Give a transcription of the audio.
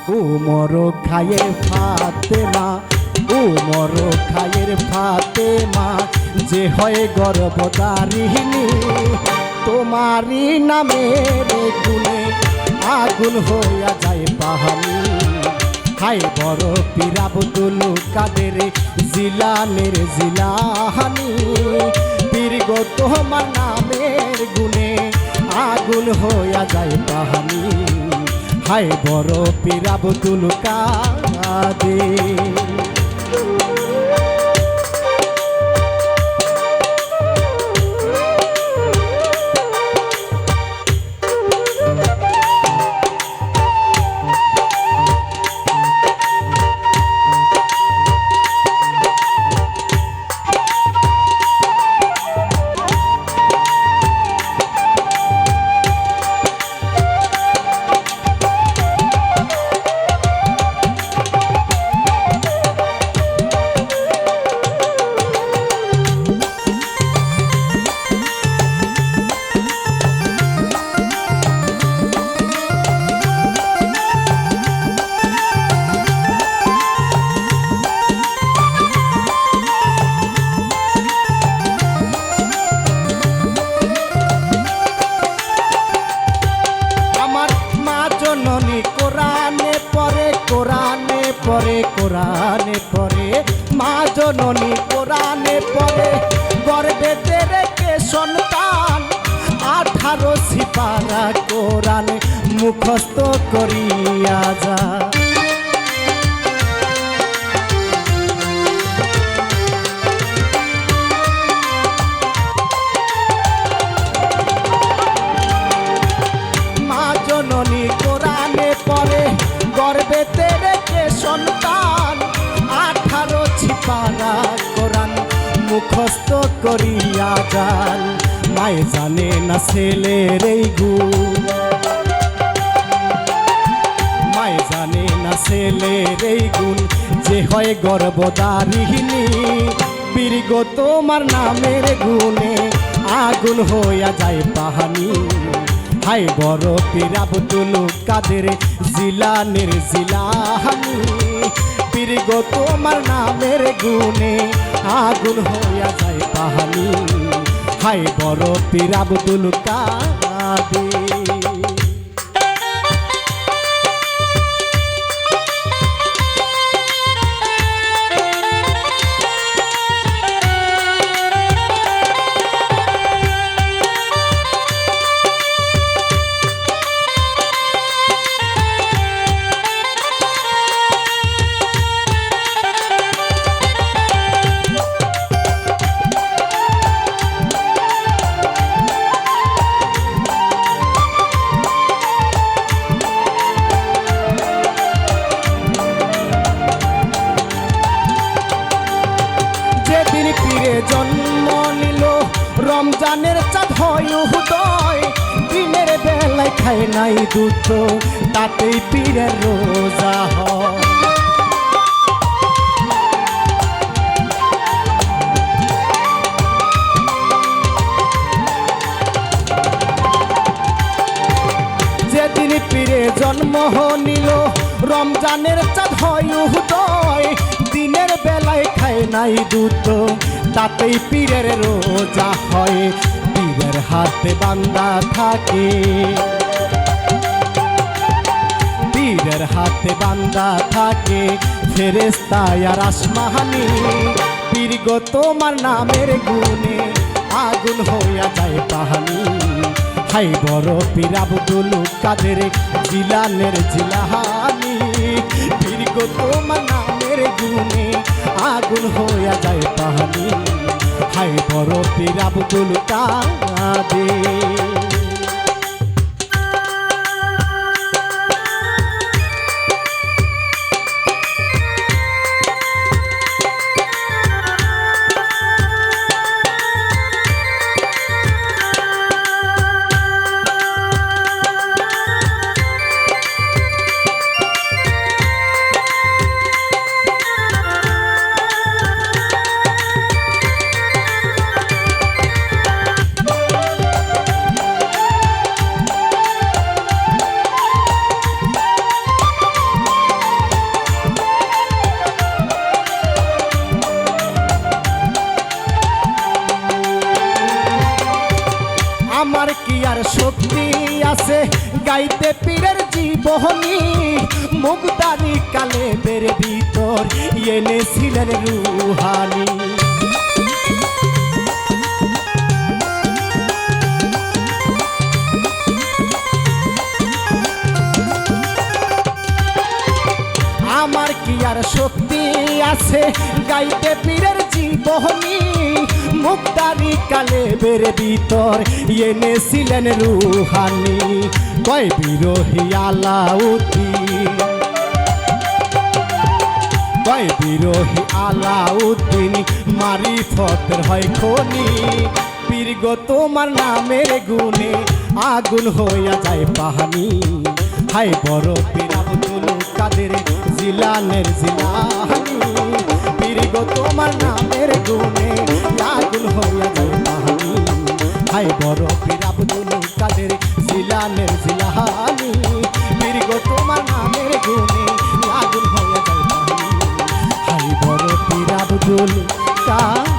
উমর খায়ের ফাতেমা, উমর খায়ের ফাতেমা, যে হয় গর্ভধারিণী। তোমারই নামের গুণে আগুন হইয়া যায় পাহানি। হাই বড় পীর আব্দুল কাদের জিলানের জিলানি। পীর গো তোমার নামের গুণে আগুন হইয়া যায় পাহানি। হাই বড় পীর আব্দুল কাদের। জননী কোরআনে পড়ে, কোরআনে পড়ে, কোরআনে পড়ে, মা জননী কোরআনে পড়ে, গর্ভেতে রেখে সন্তান 18 সিপারা কোরআন মুখস্থ করিয়া যা। জননী কোরআনে পড়ে, গর্ভেতে রেখে সন্তান 18 সিপারা কোরআন মুখস্থ করিয়া যান। মায়ে জানে না ছেলের এই গুণ, মায়ে জানে না ছেলের এই গুণ, যে হয় গর্ভধারিণী। পীর গো তোমার নামের গুণে আগুন হইয়া যায় পাহানি। হাই বড় পীর আব্দুল কাদের জিলানের জিলানি। পীর গো তোমার নামের গুণে আগুন হইয়া যায় পাহানি। হাই বড় পীর আব্দুল কাদের। জন্ম নিল রমজানের চাঁদ হয় উদয়, দিনের বেলায় খায় নাই দুধ, তাতেই পীরের রোজা হয়। যেদিন পীরে জন্ম নিল রমজানের চাঁদ হয় উদয়, দিনের বেলায় খায় নাই দুধ, তাতেই পীরের রোজা হয়। পীরের হাতে বান্দা থাকে, পীরের হাতে বান্দা থাকে ফেরেশতা আর আসমানি। পীর গো তোমার নামের গুণে আগুন হইয়া যায় পাহানি। হাই বড় পীর আব্দুল কাদের জিলানের জিলানি। পীর গো তোমার নামের গুণে আগুন হইয়া যায় পাহানি। হাই বড় পীর আব্দুল কাদের। আমার কি আর শক্তি আছে গাইতে পীরের জীবনী মুগদারি কালেবের ভিতর এনেছিলেন রুহানি আমার কি আর শক্তি আছে গাইতে পীরের জীবনী মুক্তারি কালেবের ভিতর এনেছিলেন রুহানি কয় বিরোহী আলাউদ্দিন কয় বিরোহী আলাউদ্দিন মারিফতের হয় খনি পীর গো তোমার নামের গুণে আগুন হইয়া যায় পাহানি হাই বড় পীর আব্দুল কাদের জিলানের জিলানি পীর গো তোমার নামের গুণে আগুন হইয়া যায় পাহানি হাই বড় পীর আব্দুল কাদের জিলানের জিলানি পীর গো তোমার নামের গুণে আগুন হইয়া যায় পাহানি হাই বড় পীর আব্দুল কাদের